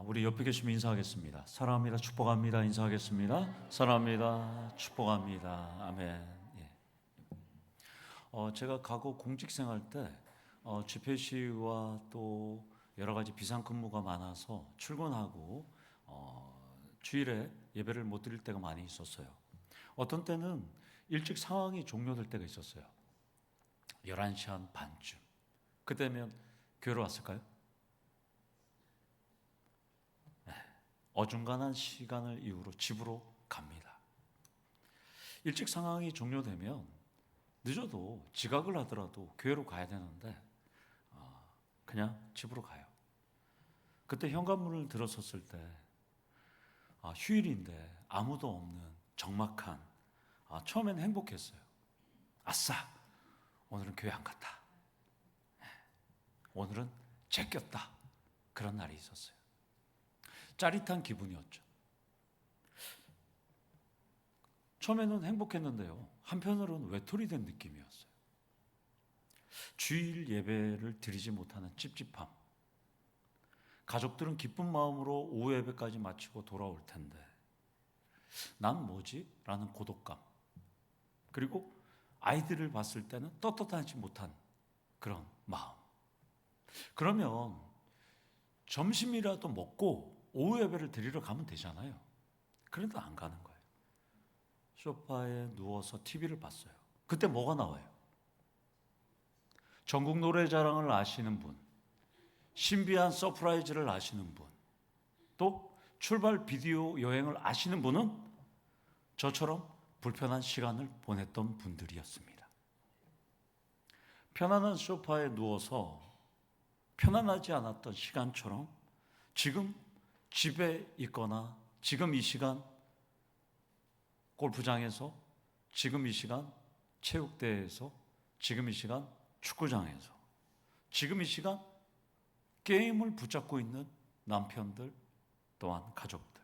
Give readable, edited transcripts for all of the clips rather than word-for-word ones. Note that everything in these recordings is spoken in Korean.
우리 옆에 계시면 인사하겠습니다. 사랑합니다. 축복합니다. 인사하겠습니다. 사랑합니다. 축복합니다. 아멘. 예. 제가 과거 공직 생활 때 집회 시위와 또 여러 가지 비상근무가 많아서 출근하고 주일에 예배를 못 드릴 때가 많이 있었어요. 어떤 때는 일찍 상황이 종료될 때가 있었어요. 11시 한 반쯤. 그때면 교회로 왔을까요? 어중간한 시간을 이후로 집으로 갑니다. 일찍 상황이 종료되면 늦어도 지각을 하더라도 교회로 가야 되는데 그냥 집으로 가요. 그때 현관문을 들어섰을 때 휴일인데 아무도 없는 적막한 처음엔 행복했어요. 아싸! 오늘은 교회 안 갔다. 오늘은 제꼈다. 그런 날이 있었어요. 짜릿한 기분이었죠. 처음에는 행복했는데요. 한편으로는 외톨이 된 느낌이었어요. 주일 예배를 드리지 못하는 찝찝함. 가족들은 기쁜 마음으로 오후 예배까지 마치고 돌아올 텐데 난 뭐지? 라는 고독감. 그리고 아이들을 봤을 때는 떳떳하지 못한 그런 마음. 그러면 점심이라도 먹고 오후 예배를 드리러 가면 되잖아요. 그런데 안 가는 거예요. 소파에 누워서 TV를 봤어요. 그때 뭐가 나와요? 전국 노래자랑을 아시는 분, 신비한 서프라이즈를 아시는 분, 또 출발 비디오 여행을 아시는 분은 저처럼 불편한 시간을 보냈던 분들이었습니다. 편안한 소파에 누워서 편안하지 않았던 시간처럼 지금 집에 있거나 지금 이 시간 골프장에서, 지금 이 시간 체육대회에서, 지금 이 시간 축구장에서, 지금 이 시간 게임을 붙잡고 있는 남편들 또한 가족들,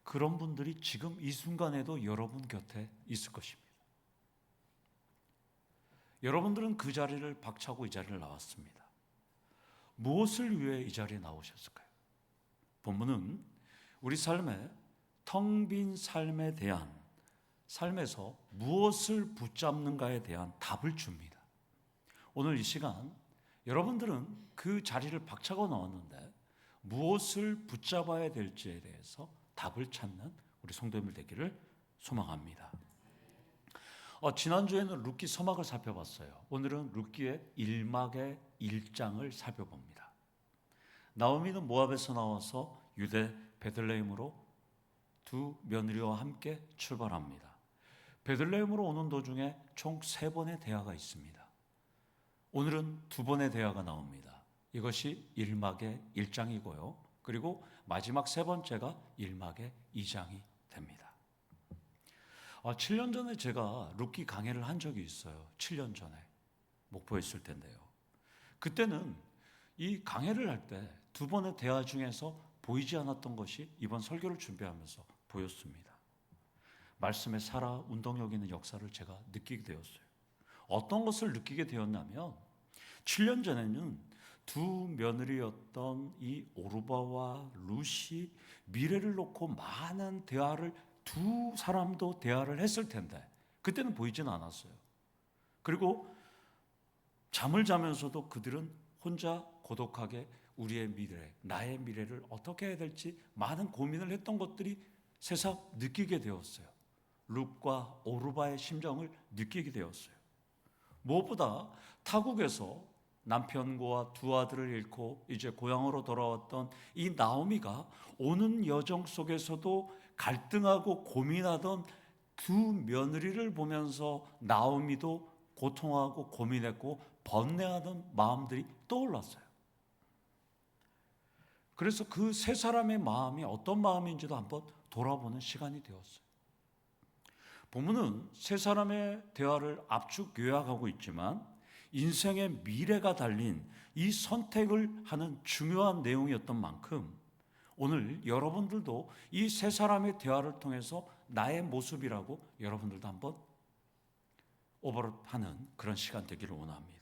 그런 분들이 지금 이 순간에도 여러분 곁에 있을 것입니다. 여러분들은 그 자리를 박차고 이 자리를 나왔습니다. 무엇을 위해 이 자리에 나오셨을까요? 본문은 우리 삶의 텅 빈 삶에 대한, 삶에서 무엇을 붙잡는가에 대한 답을 줍니다. 오늘 이 시간 여러분들은 그 자리를 박차고 나왔는데 무엇을 붙잡아야 될지에 대해서 답을 찾는 우리 성도님들 되기를 소망합니다. 지난주에는 룻기 서막을 살펴봤어요. 오늘은 룻기의 1막의 1장을 살펴봅니다. 나오미는 모압에서 나와서 유대 베들레헴으로 두 며느리와 함께 출발합니다. 베들레헴으로 오는 도중에 총 3번의 대화가 있습니다. 오늘은 2번의 대화가 나옵니다. 이것이 1막의 1장이고요. 그리고 마지막 3번째가 1막의 2장이 됩니다. 7년 전에 제가 룻기 강해를 한 적이 있어요. 7년 전에 목포에 있을 텐데요. 그때는 이 강해를 할 때 2번의 대화 중에서 보이지 않았던 것이 이번 설교를 준비하면서 보였습니다. 말씀에 살아 운동력 있는 역사를 제가 느끼게 되었어요. 어떤 것을 느끼게 되었냐면 7년 전에는 두 며느리였던 이 오르바와 룻이 미래를 놓고 많은 대화를, 두 사람도 대화를 했을 텐데 그때는 보이지는 않았어요. 그리고 잠을 자면서도 그들은 혼자 고독하게 우리의 미래, 나의 미래를 어떻게 해야 될지 많은 고민을 했던 것들이 새삼 느끼게 되었어요. 룻과 오르바의 심정을 느끼게 되었어요. 무엇보다 타국에서 남편과 두 아들을 잃고 이제 고향으로 돌아왔던 이 나오미가 오는 여정 속에서도 갈등하고 고민하던 두 며느리를 보면서 나오미도 고통하고 고민했고 번뇌하던 마음들이 떠올랐어요. 그래서 그 세 사람의 마음이 어떤 마음인지도 한번 돌아보는 시간이 되었어요. 본문은 세 사람의 대화를 압축 요약하고 있지만 인생의 미래가 달린 이 선택을 하는 중요한 내용이었던 만큼 오늘 여러분들도 이 세 사람의 대화를 통해서 나의 모습이라고 여러분들도 한번 오버랩하는 그런 시간 되기를 원합니다.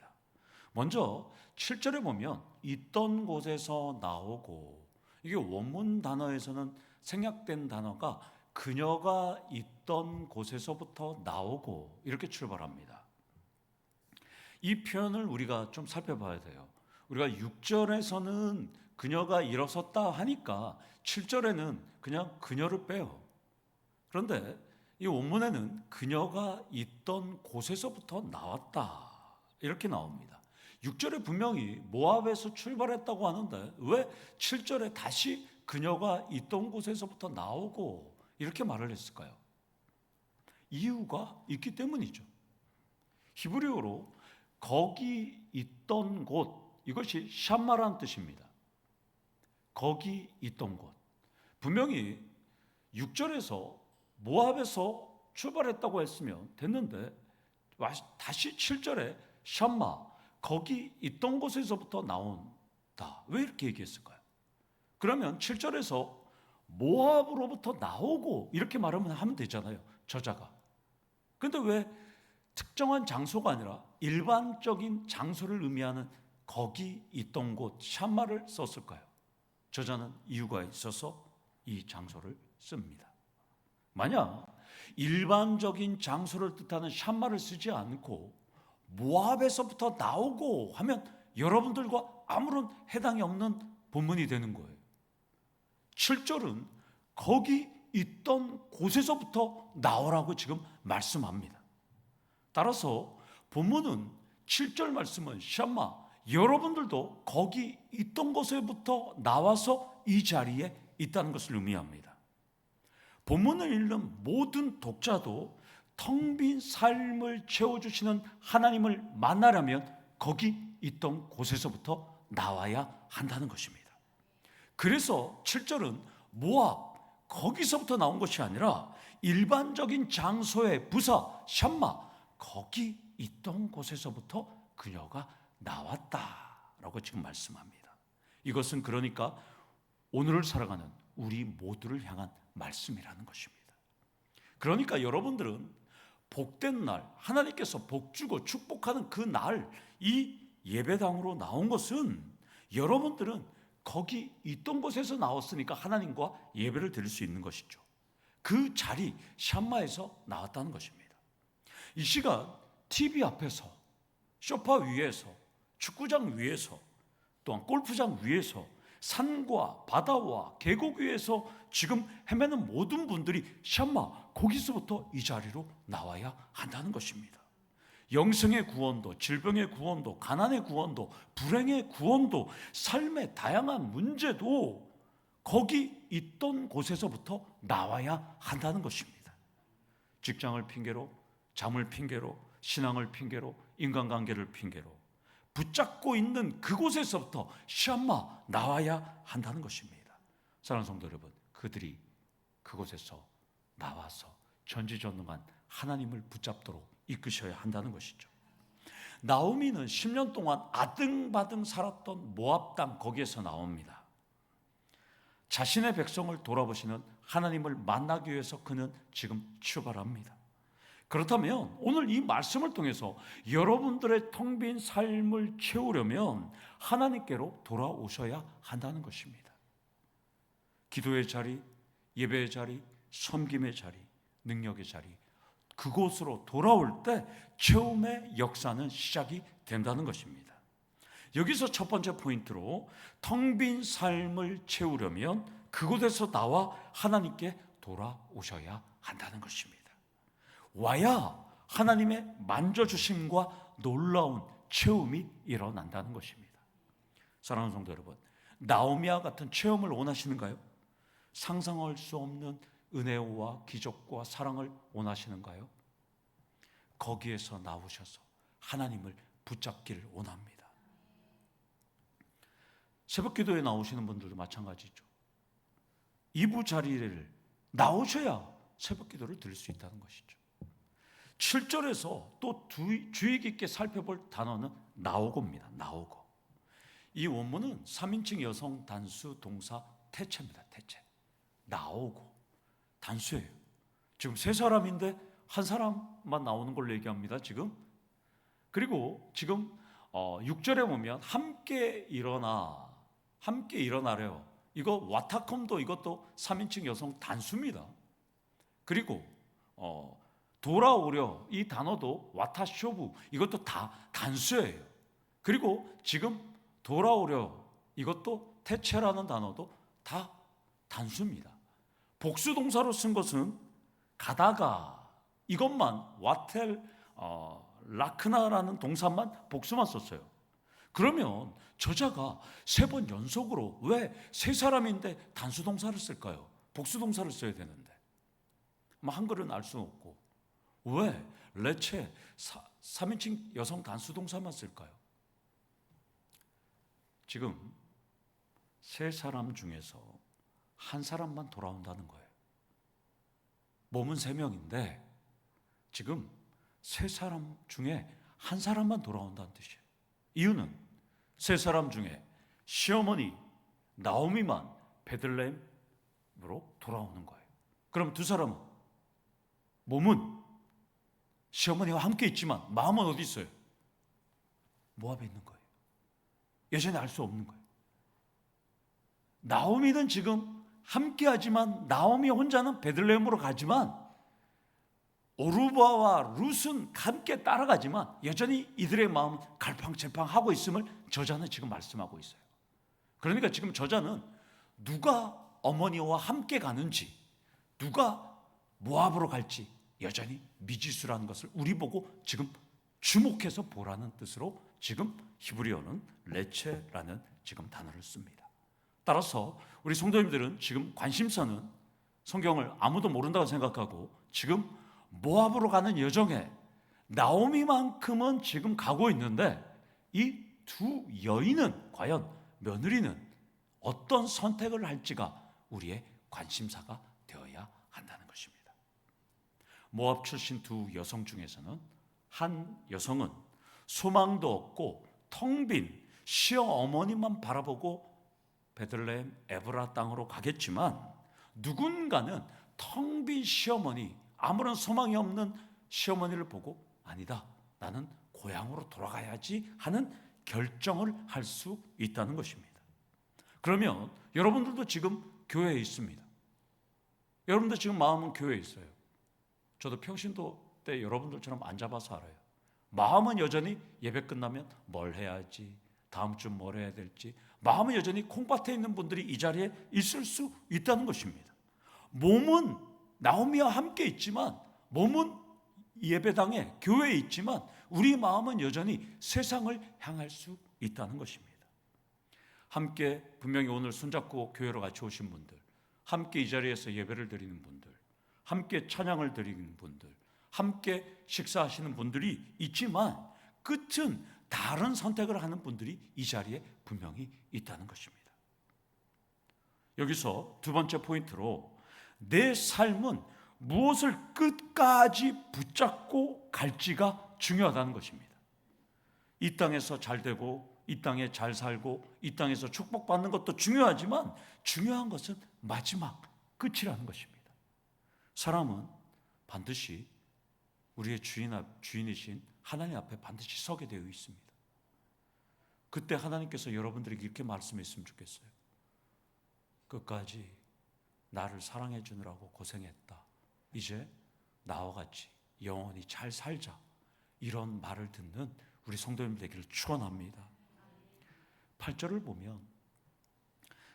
먼저 7절에 보면 있던 곳에서 나오고 이게 원문 단어에서는 생략된 단어가 그녀가 있던 곳에서부터 나오고 이렇게 출발합니다. 이 표현을 우리가 좀 살펴봐야 돼요. 우리가 6절에서는 그녀가 일어섰다 하니까 7절에는 그냥 그녀를 빼요. 그런데 이 원문에는 그녀가 있던 곳에서부터 나왔다 이렇게 나옵니다. 6절에 분명히 모압에서 출발했다고 하는데 왜 7절에 다시 그녀가 있던 곳에서부터 나오고 이렇게 말을 했을까요? 이유가 있기 때문이죠. 히브리어로 거기 있던 곳, 이것이 샴마라는 뜻입니다. 거기 있던 곳. 분명히 6절에서 모압에서 출발했다고 했으면 됐는데 다시 7절에 샴마, 거기 있던 곳에서부터 나온다. 왜 이렇게 얘기했을까요? 그러면 7절에서 모압으로부터 나오고 이렇게 말하면 하면 되잖아요, 저자가. 그런데 왜 특정한 장소가 아니라 일반적인 장소를 의미하는 거기 있던 곳 샴마를 썼을까요? 저자는 이유가 있어서 이 장소를 씁니다. 만약 일반적인 장소를 뜻하는 샴마를 쓰지 않고 모압에서부터 나오고 하면 여러분들과 아무런 해당이 없는 본문이 되는 거예요. 7절은 거기 있던 곳에서부터 나오라고 지금 말씀합니다. 따라서 본문은 7절 말씀은 샴마, 여러분들도 거기 있던 곳에부터 나와서 이 자리에 있다는 것을 의미합니다. 본문을 읽는 모든 독자도 텅 빈 삶을 채워주시는 하나님을 만나려면 거기 있던 곳에서부터 나와야 한다는 것입니다. 그래서 7절은 모압, 거기서부터 나온 것이 아니라 일반적인 장소의 부사, 샴마, 거기 있던 곳에서부터 그녀가 나왔다라고 지금 말씀합니다. 이것은 그러니까 오늘을 살아가는 우리 모두를 향한 말씀이라는 것입니다. 그러니까 여러분들은 복된 날, 하나님께서 복주고 축복하는 그 날, 이 예배당으로 나온 것은 여러분들은 거기 있던 곳에서 나왔으니까 하나님과 예배를 드릴 수 있는 것이죠. 그 자리 샴마에서 나왔다는 것입니다. 이 시간 TV 앞에서, 소파 위에서, 축구장 위에서, 또한 골프장 위에서, 산과 바다와 계곡 위에서 지금 헤매는 모든 분들이 샴마, 거기서부터 이 자리로 나와야 한다는 것입니다. 영생의 구원도, 질병의 구원도, 가난의 구원도, 불행의 구원도, 삶의 다양한 문제도 거기 있던 곳에서부터 나와야 한다는 것입니다. 직장을 핑계로, 잠을 핑계로, 신앙을 핑계로, 인간관계를 핑계로 붙잡고 있는 그곳에서부터 샴마 나와야 한다는 것입니다. 사랑하는 성도 여러분, 그들이 그곳에서 나와서 전지전능한 하나님을 붙잡도록 이끄셔야 한다는 것이죠. 나오미는 10년 동안 아등바등 살았던 모압 땅 거기에서 나옵니다. 자신의 백성을 돌아보시는 하나님을 만나기 위해서 그는 지금 출발합니다. 그렇다면 오늘 이 말씀을 통해서 여러분들의 텅 빈 삶을 채우려면 하나님께로 돌아오셔야 한다는 것입니다. 기도의 자리, 예배의 자리, 섬김의 자리, 능력의 자리, 그곳으로 돌아올 때 체험의 역사는 시작이 된다는 것입니다. 여기서 첫 번째 포인트로 텅 빈 삶을 채우려면 그곳에서 나와 하나님께 돌아오셔야 한다는 것입니다. 와야 하나님의 만져주심과 놀라운 체험이 일어난다는 것입니다. 사랑하는 성도 여러분, 나오미와 같은 체험을 원하시는가요? 상상할 수 없는 은혜와 기적과 사랑을 원하시는가요? 거기에서 나오셔서 하나님을 붙잡기를 원합니다. 새벽 기도에 나오시는 분들도 마찬가지죠. 이부 자리를 나오셔야 새벽 기도를 드릴 수 있다는 것이죠. 7절에서 또 주의 깊게 살펴볼 단어는 나오고입니다. 나오고. 이 원문은 3인칭 여성 단수 동사 태체입니다. 태체. 나오고. 단수예요. 지금 세 사람인데 한 사람만 나오는 걸로 얘기합니다. 지금. 그리고 지금 6절에 보면 함께 일어나래요. 이거 와타컴도 이것도 3인칭 여성 단수입니다. 그리고 돌아오려 이 단어도 와타쇼부 이것도 다 단수예요. 그리고 지금 돌아오려 이것도 태체라는 단어도 다 단수입니다. 복수 동사로 쓴 것은 가다가 이것만 와텔 라크나라는 동사만 복수만 썼어요. 그러면 저자가 3번 연속으로 왜 세 사람인데 단수 동사를 쓸까요? 복수 동사를 써야 되는데. 한글은 알 수는 없고 왜 레체 3인칭 여성 단수 동사만 쓸까요? 지금 3사람 중에서 한 사람만 돌아온다는 거예요. 몸은 3명인데 지금 3사람 중에 한 사람만 돌아온다는 뜻이에요. 이유는 3사람 중에 시어머니 나오미만 베들레헴으로 돌아오는 거예요. 그럼 2사람은 몸은 시어머니와 함께 있지만 마음은 어디 있어요? 모압에 있는 거예요. 여전히 알 수 없는 거예요. 나오미는 지금 함께하지만 나오미 혼자는 베들레헴으로 가지만 오르바와 룻은 함께 따라가지만 여전히 이들의 마음은 갈팡질팡하고 있음을 저자는 지금 말씀하고 있어요. 그러니까 지금 저자는 누가 어머니와 함께 가는지 누가 모압으로 갈지 여전히 미지수라는 것을 우리 보고 지금 주목해서 보라는 뜻으로 지금 히브리어는 레체라는 지금 단어를 씁니다. 따라서 우리 성도님들은 지금 관심사는 성경을 아무도 모른다고 생각하고 지금 모압으로 가는 여정에 나오미만큼은 지금 가고 있는데 이 2 여인은 과연 며느리는 어떤 선택을 할지가 우리의 관심사가 되어야 한다는 것입니다. 모압 출신 2 여성 중에서는 한 여성은 소망도 없고 텅 빈 시어머니만 바라보고 베들레헴 에브라 땅으로 가겠지만 누군가는 텅 빈 시어머니 아무런 소망이 없는 시어머니를 보고 아니다 나는 고향으로 돌아가야지 하는 결정을 할 수 있다는 것입니다. 그러면 여러분들도 지금 교회에 있습니다. 여러분들 지금 마음은 교회에 있어요. 저도 평신도 때 여러분들처럼 안 잡아서 알아요. 마음은 여전히 예배 끝나면 뭘 해야지 다음 주 뭘 해야 될지 마음은 여전히 콩밭에 있는 분들이 이 자리에 있을 수 있다는 것입니다. 몸은 나오미와 함께 있지만 몸은 예배당에 교회에 있지만 우리 마음은 여전히 세상을 향할 수 있다는 것입니다. 함께 분명히 오늘 손잡고 교회로 같이 오신 분들, 함께 이 자리에서 예배를 드리는 분들, 함께 찬양을 드리는 분들, 함께 식사하시는 분들이 있지만 끝은 다른 선택을 하는 분들이 이 자리에 분명히 있다는 것입니다. 여기서 2번째 포인트로 내 삶은 무엇을 끝까지 붙잡고 갈지가 중요하다는 것입니다. 이 땅에서 잘 되고 이 땅에 잘 살고 이 땅에서 축복받는 것도 중요하지만 중요한 것은 마지막 끝이라는 것입니다. 사람은 반드시 우리의 주인이신 하나님 앞에 반드시 서게 되어 있습니다. 그때 하나님께서 여러분들에게 이렇게 말씀했으면 좋겠어요. 끝까지 나를 사랑해 주느라고 고생했다. 이제 나와 같이 영원히 잘 살자. 이런 말을 듣는 우리 성도님들 되기를 축원합니다. 8절을 보면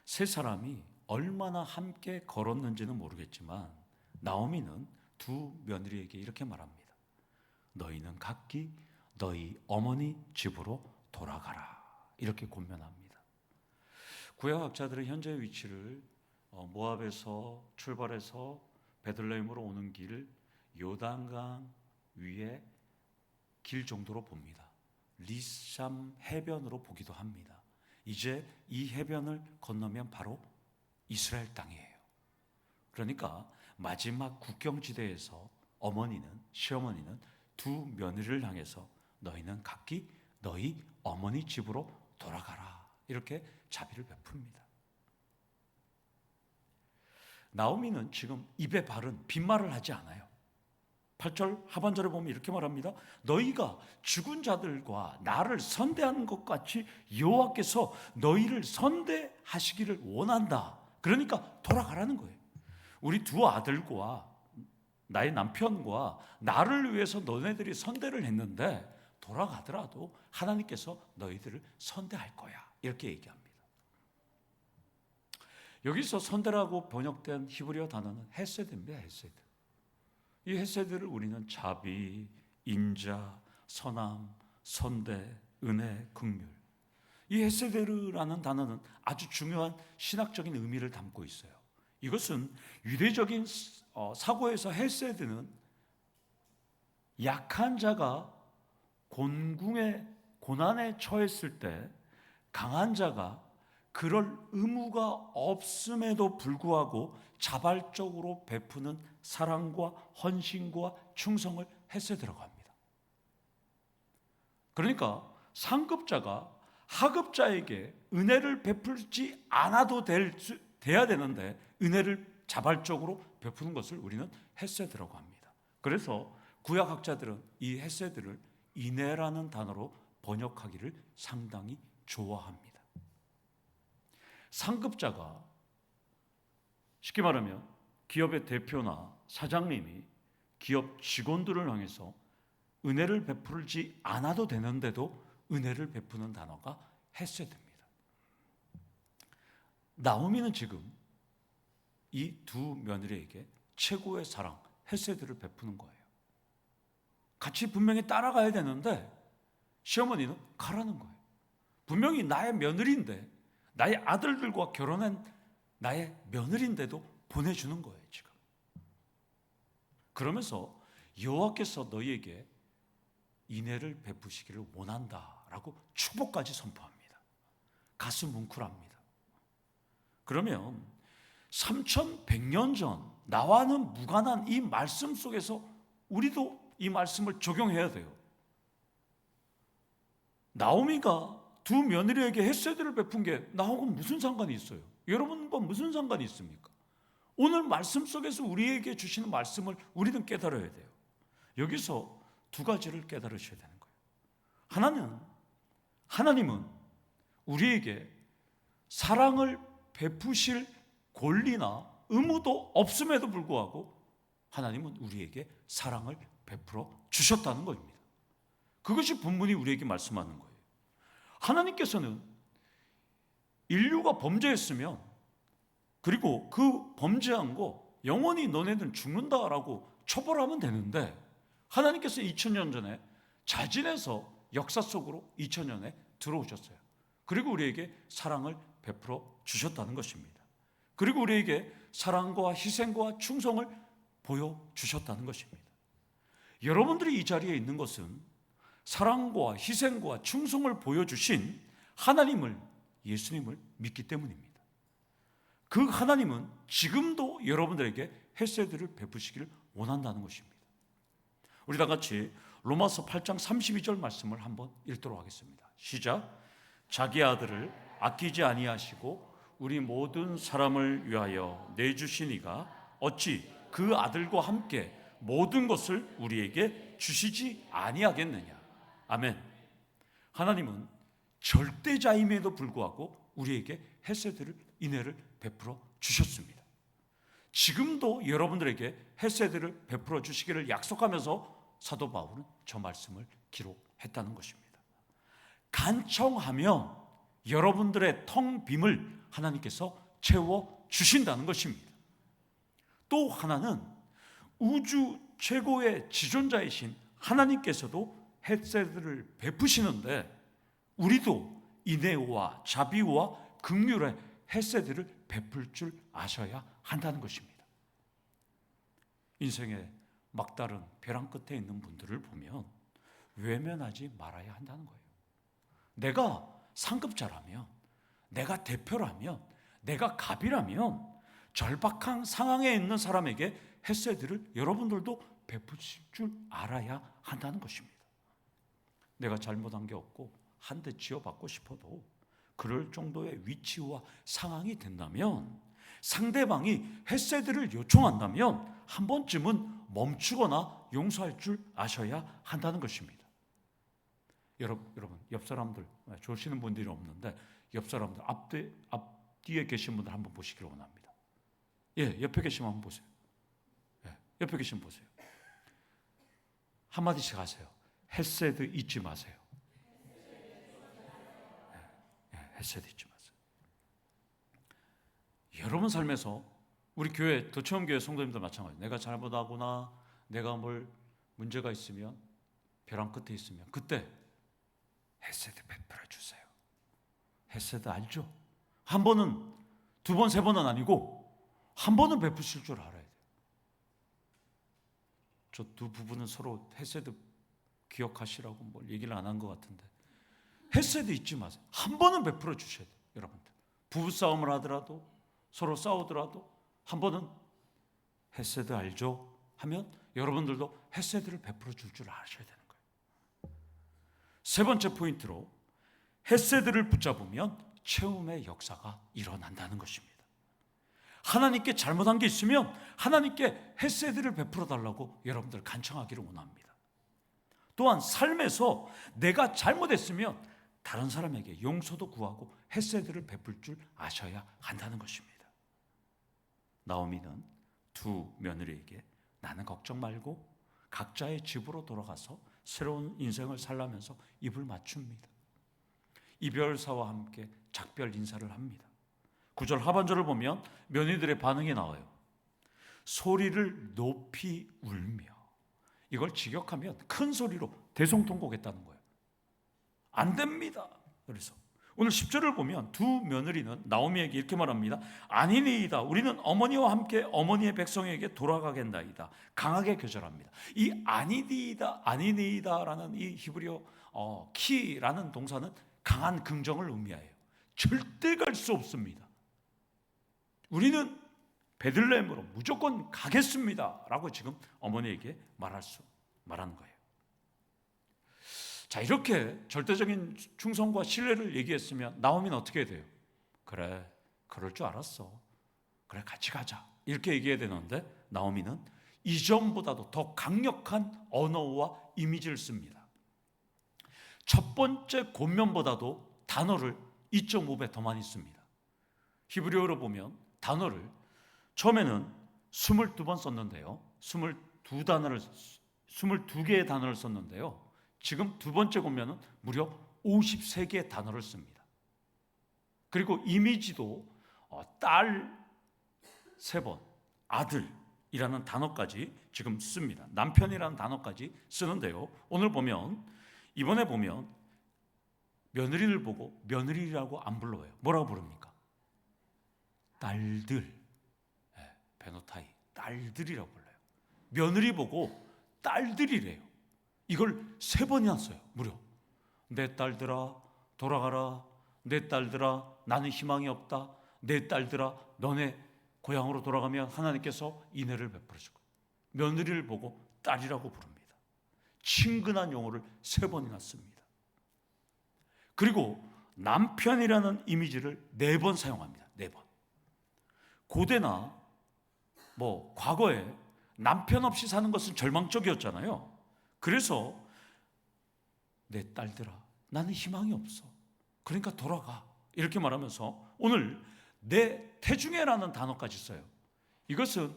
세 사람이 얼마나 함께 걸었는지는 모르겠지만 나오미는 2 며느리에게 이렇게 말합니다. 너희는 각기 너희 어머니 집으로 돌아가라. 이렇게 권면합니다. 구약학자들의 현재 위치를 모압에서 출발해서 베들레헴으로 오는 길 요단강 위에 길 정도로 봅니다. 리샴 해변으로 보기도 합니다. 이제 이 해변을 건너면 바로 이스라엘 땅이에요. 그러니까 마지막 국경지대에서 시어머니는 2 며느리를 향해서 너희는 각기 너희 어머니 집으로 돌아가라. 이렇게 자비를 베풉니다. 나오미는 지금 입에 바른 빈말을 하지 않아요. 8절 하반절에 보면 이렇게 말합니다. 너희가 죽은 자들과 나를 선대하는 것 같이 여호와께서 너희를 선대하시기를 원한다. 그러니까 돌아가라는 거예요. 우리 두 아들과 나의 남편과 나를 위해서 너네들이 선대를 했는데 돌아가더라도 하나님께서 너희들을 선대할 거야. 이렇게 얘기합니다. 여기서 선대라고 번역된 히브리어 단어는 헤세드입니다. 헤세드. 이 헤세드를 우리는 자비, 인자, 선함, 선대, 은혜, 긍휼. 이 헤세드라는 단어는 아주 중요한 신학적인 의미를 담고 있어요. 이것은 유대적인 사고에서 헤세드는 약한 자가 고난에 처했을 때 강한 자가 그럴 의무가 없음에도 불구하고 자발적으로 베푸는 사랑과 헌신과 충성을 헤세드라고 합니다. 그러니까 상급자가 하급자에게 은혜를 베풀지 않아도 돼야 되는데 은혜를 자발적으로 베푸는 것을 우리는 헤세드라고 합니다. 그래서 구약학자들은 이 헤세드를 인애라는 단어로 번역하기를 상당히 좋아합니다. 상급자가 쉽게 말하면 기업의 대표나 사장님이 기업 직원들을 향해서 은혜를 베풀지 않아도 되는데도 은혜를 베푸는 단어가 헤세드입니다. 나오미는 지금 이 두 며느리에게 최고의 사랑, 헤세드를 베푸는 거예요. 같이 분명히 따라가야 되는데 시어머니는 가라는 거예요. 분명히 나의 며느리인데, 나의 아들들과 결혼한 나의 며느리인데도 보내주는 거예요, 지금. 그러면서 여호와께서 너희에게 인애를 베푸시기를 원한다라고 축복까지 선포합니다. 가슴 뭉클합니다. 그러면 3100년 전 나와는 무관한 이 말씀 속에서 우리도 이 말씀을 적용해야 돼요. 나오미가 두 며느리에게 헤세드를 베푼 게 나하고 무슨 상관이 있어요? 여러분과 무슨 상관이 있습니까? 오늘 말씀 속에서 우리에게 주시는 말씀을 우리는 깨달아야 돼요. 여기서 두 가지를 깨달으셔야 되는 거예요. 하나님은 우리에게 사랑을 베푸실 권리나 의무도 없음에도 불구하고 하나님은 우리에게 사랑을 베풀어 주셨다는 겁니다. 그것이 본문이 우리에게 말씀하는 거예요. 하나님께서는 인류가 범죄했으면 그리고 그 범죄한 거 영원히 너네들은 죽는다라고 처벌하면 되는데 하나님께서 2000년 전에 자진해서 역사 속으로 2000년에 들어오셨어요. 그리고 우리에게 사랑을 베풀어 주셨다는 것입니다. 그리고 우리에게 사랑과 희생과 충성을 보여주셨다는 것입니다. 여러분들이 이 자리에 있는 것은 사랑과 희생과 충성을 보여주신 하나님을, 예수님을 믿기 때문입니다. 그 하나님은 지금도 여러분들에게 헤세드를 베푸시기를 원한다는 것입니다. 우리 다 같이 로마서 8장 32절 말씀을 한번 읽도록 하겠습니다. 시작. 자기 아들을 아끼지 아니하시고 우리 모든 사람을 위하여 내주신 이가 어찌 그 아들과 함께 모든 것을 우리에게 주시지 아니하겠느냐. 아멘. 하나님은 절대자임에도 불구하고 우리에게 헤세드를, 인애를 베풀어 주셨습니다. 지금도 여러분들에게 헤세드를 베풀어 주시기를 약속하면서 사도 바울은 저 말씀을 기록했다는 것입니다. 간청하면 여러분들의 텅 빔을 하나님께서 채워 주신다는 것입니다. 또 하나는 우주 최고의 지존자이신 하나님께서도 헤세드를 베푸시는데 우리도 인애와 자비와 긍휼의 헤세드를 베풀 줄 아셔야 한다는 것입니다. 인생의 막다른 벼랑 끝에 있는 분들을 보면 외면하지 말아야 한다는 거예요. 내가 상급자라면, 내가 대표라면, 내가 갑이라면 절박한 상황에 있는 사람에게 헤세드를 여러분들도 베푸실 줄 알아야 한다는 것입니다. 내가 잘못한 게 없고 한 대 지어받고 싶어도 그럴 정도의 위치와 상황이 된다면 상대방이 헤세드를 요청한다면 한 번쯤은 멈추거나 용서할 줄 아셔야 한다는 것입니다. 여러분 옆 사람들, 조시는 분들이 없는데 옆 사람들 앞뒤에 계신 분들 한번 보시기를 원합니다. 옆에 계시면 한번 보세요. 옆에 계시면 보세요. 한마디씩 하세요. 헤세드 잊지 마세요. 헤세드 잊지 마세요. 여러분 삶에서 우리 교회 도처음교회 성도님들 마찬가지. 내가 잘못하거나 내가 뭘 문제가 있으면 벼랑 끝에 있으면 그때 헤세드 베풀어 주세요. 헤세드 알죠? 한 번은, 두 번, 세 번은 아니고 한 번은 베푸실 줄 알아야 돼요. 저 두 부부는 서로 헤세드 기억하시라고 뭘 얘기를 안 한 것 같은데 헤세드 잊지 마세요. 한 번은 베풀어 주셔야 돼요. 여러분들 부부싸움을 하더라도 서로 싸우더라도 한 번은 헤세드 알죠? 하면 여러분들도 헤세드를 베풀어 줄 아셔야 되는 거예요. 세 번째 포인트로 헤세드를 붙잡으면 채움의 역사가 일어난다는 것입니다. 하나님께 잘못한 게 있으면 하나님께 헤세드를 베풀어 달라고 여러분들 간청하기를 원합니다. 또한 삶에서 내가 잘못했으면 다른 사람에게 용서도 구하고 헤세드를 베풀 줄 아셔야 한다는 것입니다. 나오미는 두 며느리에게 나는 걱정 말고 각자의 집으로 돌아가서 새로운 인생을 살라면서 입을 맞춥니다. 이별사와 함께 작별 인사를 합니다. 9절 하반절을 보면 며느리들의 반응이 나와요. 소리를 높이 울며, 이걸 직역하면 큰 소리로 대성통곡했다는 거예요. 안 됩니다. 그래서 오늘 10절을 보면 두 며느리는 나오미에게 이렇게 말합니다. 아니니이다. 우리는 어머니와 함께 어머니의 백성에게 돌아가겠나이다. 강하게 교절합니다. 이 아니니이다라는 이 히브리어 키라는 동사는 강한 긍정을 의미해요. 절대 갈 수 없습니다. 우리는 베들레헴으로 무조건 가겠습니다. 라고 지금 어머니에게 말하는 거예요. 자, 이렇게 절대적인 충성과 신뢰를 얘기했으면 나오미는 어떻게 돼요? 그래, 그럴 줄 알았어. 그래, 같이 가자. 이렇게 얘기해야 되는데 나오미는 이전보다도 더 강력한 언어와 이미지를 씁니다. 첫 번째 권면보다도 단어를 2.5배 더 많이 씁니다. 히브리어로 보면 단어를 처음에는 22번 썼는데요. 22개의 단어를 썼는데요. 지금 두 번째 권면은 무려 53개의 단어를 씁니다. 그리고 이미지도 딸 3번, 아들이라는 단어까지 지금 씁니다. 남편이라는 단어까지 쓰는데요. 이번에 보면 며느리를 보고 며느리라고 안 불러요. 뭐라고 부릅니까? 딸들, 베노타이, 딸들이라고 불러요. 며느리 보고 딸들이래요. 이걸 3번이나 써요. 무려. 내 딸들아 돌아가라. 내 딸들아 나는 희망이 없다. 내 딸들아 너네 고향으로 돌아가면 하나님께서 인애를 베풀어 줄 거야. 며느리를 보고 딸이라고 부릅니다. 친근한 용어를 3번이나 씁니다. 그리고 남편이라는 이미지를 4번 사용합니다. 4번. 고대나 과거에 남편 없이 사는 것은 절망적이었잖아요. 그래서 내 딸들아 나는 희망이 없어. 그러니까 돌아가. 이렇게 말하면서 오늘 내 태중애라는 단어까지 써요. 이것은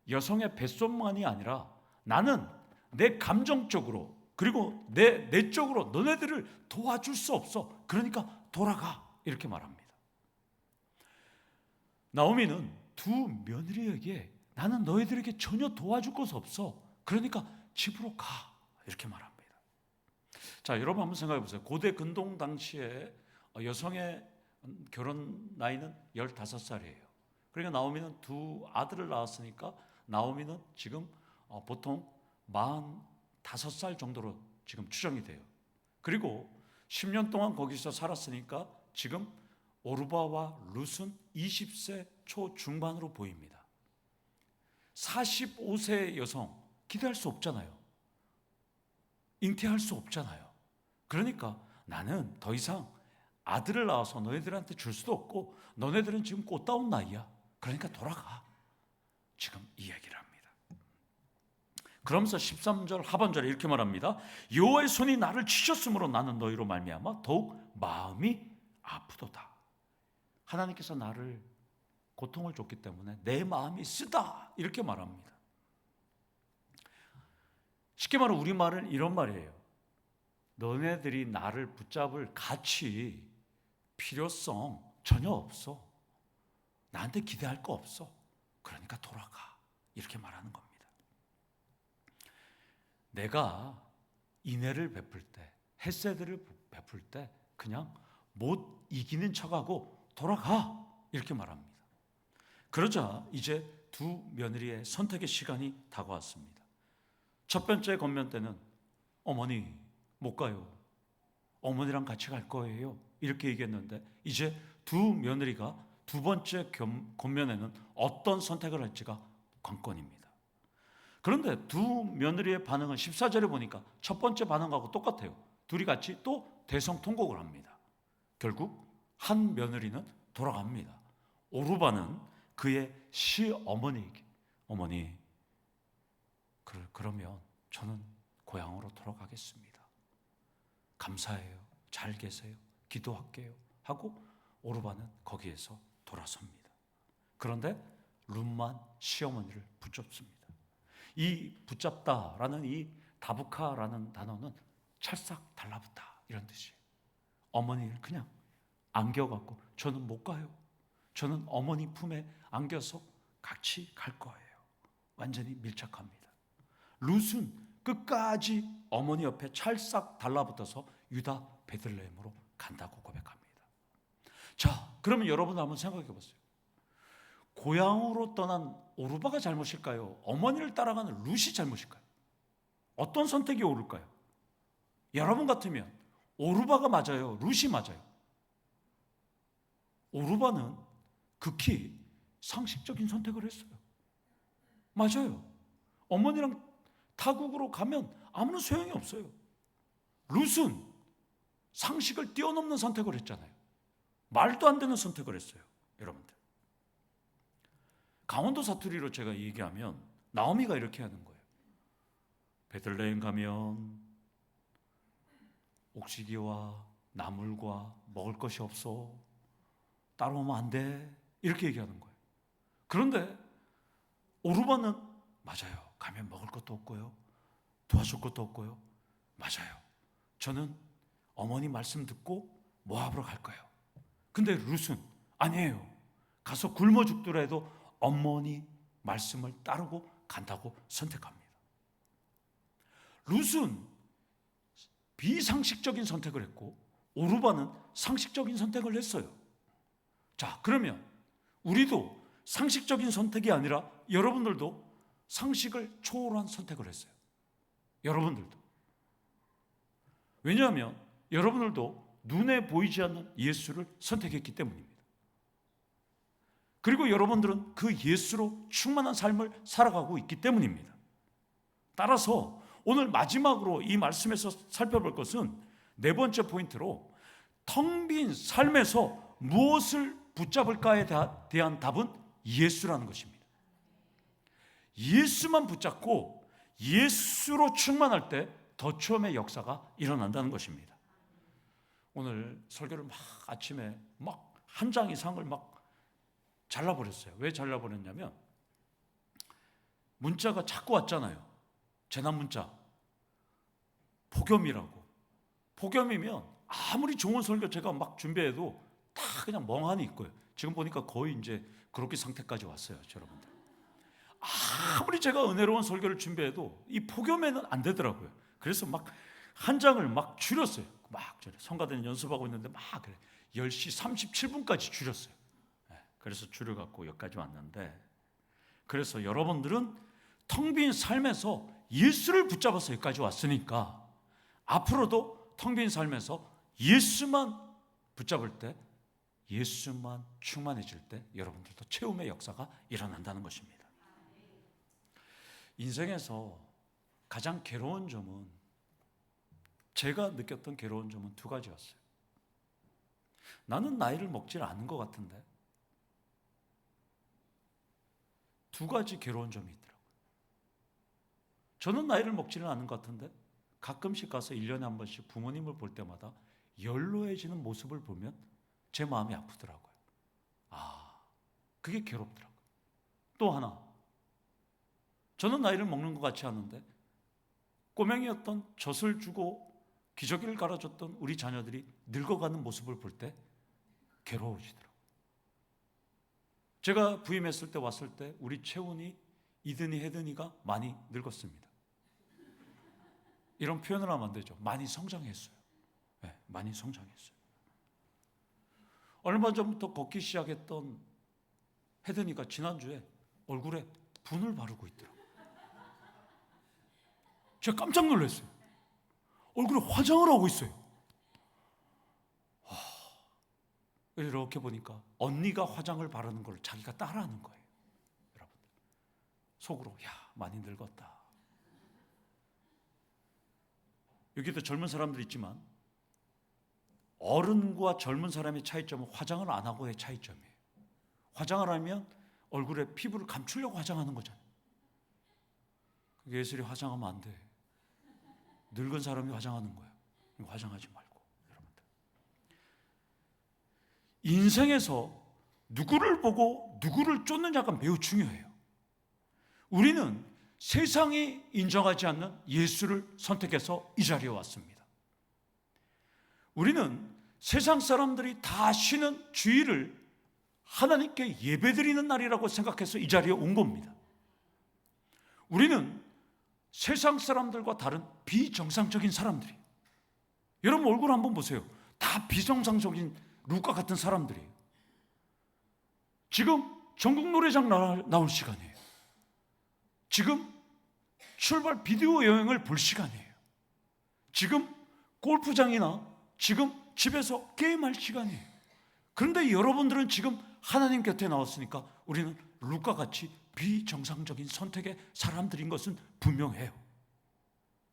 여성의 뱃속만이 아니라 나는 내 감정적으로 그리고 내 내적으로 너네들을 도와줄 수 없어. 그러니까 돌아가. 이렇게 말합니다. 나오미는 두 며느리에게 나는 너희들에게 전혀 도와줄 것이 없어. 그러니까 집으로 가. 이렇게 말합니다. 자, 여러분 한번 생각해 보세요. 고대 근동 당시에 여성의 결혼 나이는 15살이에요. 그러니까 나오미는 두 아들을 낳았으니까 나오미는 지금 보통 45살 정도로 지금 추정이 돼요. 그리고 10년 동안 거기서 살았으니까 지금 오르바와 룻은 20세 초중반으로 보입니다. 45세의 여성 기대할 수 없잖아요. 잉태할 수 없잖아요. 그러니까 나는 더 이상 아들을 낳아서 너희들한테 줄 수도 없고 너네들은 지금 꽃다운 나이야. 그러니까 돌아가. 지금 이 얘기를 합니다. 그러면서 13절 하반절에 이렇게 말합니다. 여호와의 손이 나를 치셨으므로 나는 너희로 말미암아 더욱 마음이 아프도다. 하나님께서 나를 고통을 줬기 때문에 내 마음이 쓰다, 이렇게 말합니다. 쉽게 말하면 우리말은 이런 말이에요. 너네들이 나를 붙잡을 가치, 필요성 전혀 없어. 나한테 기대할 거 없어. 그러니까 돌아가. 이렇게 말하는 겁니다. 내가 인애를 베풀 때, 헤세드를 베풀 때 그냥 못 이기는 척하고 돌아가, 이렇게 말합니다. 그러자 이제 두 며느리의 선택의 시간이 다가왔습니다. 첫 번째 권면 때는 어머니 못 가요. 어머니랑 같이 갈 거예요. 이렇게 얘기했는데 이제 두 며느리가 두 번째 권면에는 어떤 선택을 할지가 관건입니다. 그런데 두 며느리의 반응은 14절에 보니까 첫 번째 반응하고 똑같아요. 둘이 같이 또 대성통곡을 합니다. 결국 한 며느리는 돌아갑니다. 오르바는 그의 시어머니에게 어머니, 그러면 저는 고향으로 돌아가겠습니다. 감사해요. 잘 계세요. 기도할게요. 하고 오르바는 거기에서 돌아섭니다. 그런데 룻만 시어머니를 붙잡습니다. 이 붙잡다라는 이 다부카라는 단어는 찰싹 달라붙다, 이런 뜻이에요. 어머니를 그냥 안겨갖고 저는 못 가요. 저는 어머니 품에 안겨서 같이 갈 거예요. 완전히 밀착합니다. 룻은 끝까지 어머니 옆에 찰싹 달라붙어서 유다 베들레헴으로 간다고 고백합니다. 자, 그러면 여러분 한번 생각해 보세요. 고향으로 떠난 오르바가 잘못일까요? 어머니를 따라가는 룻이 잘못일까요? 어떤 선택이 옳을까요? 여러분 같으면 오르바가 맞아요? 룻이 맞아요? 오르바는 극히 상식적인 선택을 했어요. 맞아요. 어머니랑 타국으로 가면 아무런 소용이 없어요. 룻은 상식을 뛰어넘는 선택을 했잖아요. 말도 안 되는 선택을 했어요. 여러분들, 강원도 사투리로 제가 얘기하면 나오미가 이렇게 하는 거예요. 베들레헴 가면 옥시기와 나물과 먹을 것이 없어. 따라오면 안 돼. 이렇게 얘기하는 거예요. 그런데 오르바는 맞아요. 가면 먹을 것도 없고요. 도와줄 것도 없고요. 맞아요. 저는 어머니 말씀 듣고 모압으로 갈 거예요. 근데 룻은 아니에요. 가서 굶어 죽더라도 어머니 말씀을 따르고 간다고 선택합니다. 룻은 비상식적인 선택을 했고 오르바는 상식적인 선택을 했어요. 자, 그러면 우리도 상식적인 선택이 아니라 여러분들도 상식을 초월한 선택을 했어요. 여러분들도. 왜냐하면 여러분들도 눈에 보이지 않는 예수를 선택했기 때문입니다. 그리고 여러분들은 그 예수로 충만한 삶을 살아가고 있기 때문입니다. 따라서 오늘 마지막으로 이 말씀에서 살펴볼 것은 네 번째 포인트로 텅 빈 삶에서 무엇을 붙잡을까에 대한 답은 예수라는 것입니다. 예수만 붙잡고 예수로 충만할 때 더 처음의 역사가 일어난다는 것입니다. 오늘 설교를 막 아침에 막 한 장 이상을 막 잘라버렸어요. 왜 잘라버렸냐면 문자가 자꾸 왔잖아요. 재난 문자. 폭염이라고. 폭염이면 아무리 좋은 설교 제가 막 준비해도 다 그냥 멍하니 있고요. 지금 보니까 거의 이제 그렇게 상태까지 왔어요, 여러분들. 아무리 제가 은혜로운 설교를 준비해도 이 폭염에는 안 되더라고요. 그래서 막 한 장을 막 줄였어요. 막 성가대는 연습하고 있는데 막 그래. 10시 37분까지 줄였어요. 그래서 줄여갖고 여기까지 왔는데, 그래서 여러분들은 텅 빈 삶에서 예수를 붙잡아서 여기까지 왔으니까 앞으로도 텅 빈 삶에서 예수만 붙잡을 때, 예수만 충만해질 때 여러분들도 체험의 역사가 일어난다는 것입니다. 인생에서 가장 괴로운 점은, 제가 느꼈던 괴로운 점은 두 가지였어요. 나는 나이를 먹질 않은 것 같은데 두 가지 괴로운 점이 있더라고요. 저는 나이를 먹지는 않은 것 같은데 가끔씩 가서 1년에 한 번씩 부모님을 볼 때마다 연로해지는 모습을 보면 제 마음이 아프더라고요. 그게 괴롭더라고요. 또 하나, 저는 나이를 먹는 것 같지 않은데 꼬맹이였던 젖을 주고 기저귀를 갈아줬던 우리 자녀들이 늙어가는 모습을 볼 때 괴로워지더라고요. 제가 부임했을 때 왔을 때 우리 채훈이, 이든이, 혜든이가 많이 늙었습니다. 이런 표현을 하면 안 되죠. 많이 성장했어요. 네, 많이 성장했어요. 얼마 전부터 걷기 시작했던 혜든이가 지난주에 얼굴에 분을 바르고 있더라고요. 제가 깜짝 놀랐어요. 얼굴에 화장을 하고 있어요. 이렇게 보니까 언니가 화장을 바르는 걸 자기가 따라하는 거예요. 여러분, 속으로 많이 늙었다. 여기도 젊은 사람들 있지만 어른과 젊은 사람의 차이점은 화장을 안 하고의 차이점이에요. 화장을 하면 얼굴에 피부를 감추려고 화장하는 거잖아요. 예술이 화장하면 안 돼. 늙은 사람이 화장하는 거예요. 화장하지 말고. 여러분들, 인생에서 누구를 보고 누구를 쫓느냐가 매우 중요해요. 우리는 세상이 인정하지 않는 예수를 선택해서 이 자리에 왔습니다. 우리는 세상 사람들이 다 쉬는 주일을 하나님께 예배드리는 날이라고 생각해서 이 자리에 온 겁니다. 우리는 세상 사람들과 다른 비정상적인 사람들이에요. 여러분 얼굴 한번 보세요. 다 비정상적인 루카 같은 사람들이에요. 지금 전국 노래장 나올 시간이에요. 지금 출발 비디오 여행을 볼 시간이에요. 지금 골프장이나 지금 집에서 게임할 시간이에요. 그런데 여러분들은 지금 하나님 곁에 나왔으니까 우리는 루카같이 비정상적인 선택의 사람들인 것은 분명해요.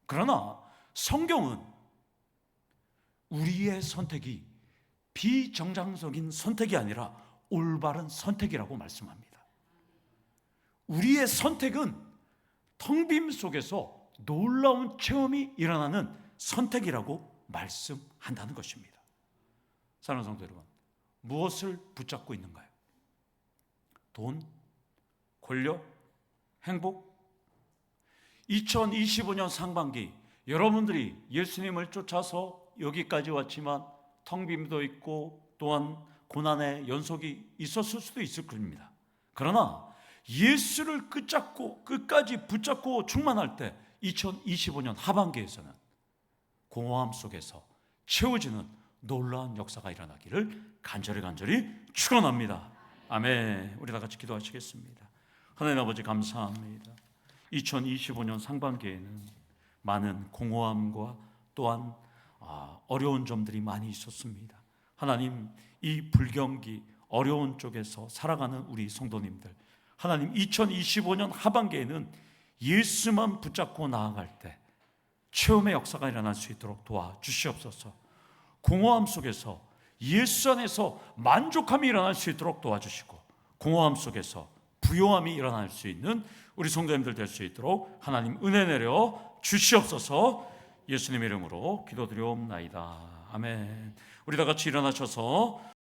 그러나 성경은 우리의 선택이 비정상적인 선택이 아니라 올바른 선택이라고 말씀합니다. 우리의 선택은 텅 빔 속에서 놀라운 체험이 일어나는 선택이라고 말씀한다는 것입니다. 사랑하는 성도 여러분, 무엇을 붙잡고 있는가요? 돈? 권력? 행복? 2025년 상반기 여러분들이 예수님을 쫓아서 여기까지 왔지만 텅 빔도 있고 또한 고난의 연속이 있었을 수도 있을 겁니다. 그러나 예수를 끝까지 붙잡고 충만할 때 2025년 하반기에서는 공허함 속에서 채워지는 놀라운 역사가 일어나기를 간절히 축원합니다. 아멘. 우리 다 같이 기도하시겠습니다. 하나님 아버지 감사합니다. 2025년 상반기에는 많은 공허함과 또한 어려운 점들이 많이 있었습니다. 하나님, 이 불경기 어려운 쪽에서 살아가는 우리 성도님들, 하나님 2025년 하반기에는 예수만 붙잡고 나아갈 때 체험의 역사가 일어날 수 있도록 도와주시옵소서. 공허함 속에서 예수 안에서 만족함이 일어날 수 있도록 도와주시고, 공허함 속에서 부요함이 일어날 수 있는 우리 성도님들 될 수 있도록 하나님 은혜 내려 주시옵소서. 예수님의 이름으로 기도드리옵나이다. 아멘. 우리 다 같이 일어나셔서